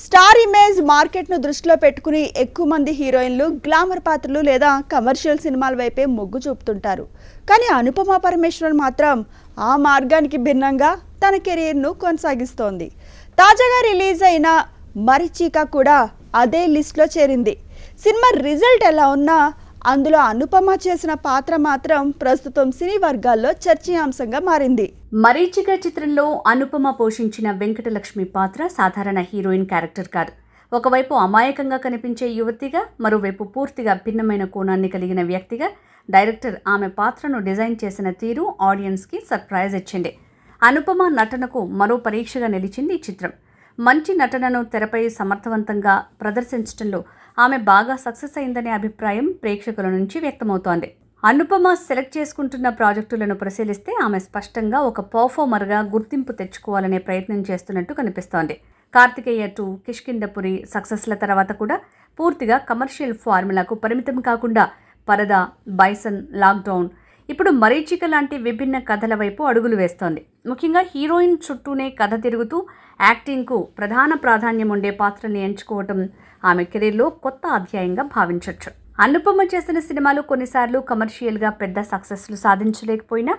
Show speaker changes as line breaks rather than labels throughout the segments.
Star image మార్కెట్ను దృష్టిలో పెట్టుకుని ఎక్కువ మంది హీరోయిన్లు గ్లామర్ పాత్రలు లేదా కమర్షియల్ సినిమాల వైపే మొగ్గు చూపుతుంటారు. కానీ అనుపమ పరమేశ్వరన్ మాత్రం ఆ మార్గానికి భిన్నంగా తన కెరీర్ను కొనసాగిస్తోంది. తాజాగా రిలీజ్ అయిన మరీచిక కూడా అదే లిస్ట్లో చేరింది. సినిమా రిజల్ట్ ఎలా ఉన్నా అందులో అనుపమ చేసిన పాత్ర మాత్రం ప్రస్తుతం సినీ వర్గాల్లో చర్చనీయాంశంగా మారింది.
మరీచిక చిత్రంలో అనుపమ పోషించిన వెంకటలక్ష్మి పాత్ర సాధారణ హీరోయిన్ క్యారెక్టర్ కాదు. ఒకవైపు అమాయకంగా కనిపించే యువతిగా, మరోవైపు పూర్తిగా భిన్నమైన కోణాన్ని కలిగిన వ్యక్తిగా డైరెక్టర్ ఆమె పాత్రను డిజైన్ చేసిన తీరు ఆడియన్స్కి సర్ప్రైజ్ ఇచ్చింది. అనుపమ నటనకు మరో పరీక్షగా నిలిచింది ఈ చిత్రం. మంచి నటనను తెరపై సమర్థవంతంగా ప్రదర్శించడంలో ఆమె బాగా సక్సెస్ అయిందనే అభిప్రాయం ప్రేక్షకుల నుంచి వ్యక్తమవుతోంది. అనుపమ సెలెక్ట్ చేసుకుంటున్న ప్రాజెక్టులను పరిశీలిస్తే ఆమె స్పష్టంగా ఒక పర్ఫార్మర్గా గుర్తింపు తెచ్చుకోవాలనే ప్రయత్నం చేస్తున్నట్టు కనిపిస్తోంది. కార్తికేయ 2, కిష్కింధపురి సక్సెస్ల తర్వాత కూడా పూర్తిగా కమర్షియల్ ఫార్ములాకు పరిమితం కాకుండా పరదా, బైసన్, లాక్డౌన్, ఇప్పుడు మరీచిక లాంటి విభిన్న కథల వైపు అడుగులు వేస్తోంది. ముఖ్యంగా హీరోయిన్ చుట్టూనే కథ తిరుగుతూ యాక్టింగ్కు ప్రధాన ప్రాధాన్యం ఉండే పాత్రని ఎంచుకోవటం ఆమె కెరీర్లో కొత్త అధ్యాయంగా భావించవచ్చు. అనుపమ చేసిన సినిమాలు కొన్నిసార్లు కమర్షియల్గా పెద్ద సక్సెస్లు సాధించలేకపోయినా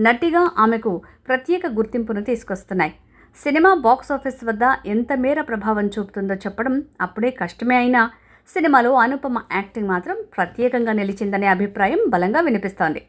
నటిగా ఆమెకు ప్రత్యేక గుర్తింపును తీసుకొస్తున్నాయి. సినిమా బాక్సాఫీస్ వద్ద ఎంత మేర ప్రభావం చూపుతుందో చెప్పడం అప్పుడే కష్టమే అయినా సినిమాలో అనుపమ యాక్టింగ్ మాత్రం ప్రత్యేకంగా నిలిచిందనే అభిప్రాయం బలంగా వినిపిస్తోంది.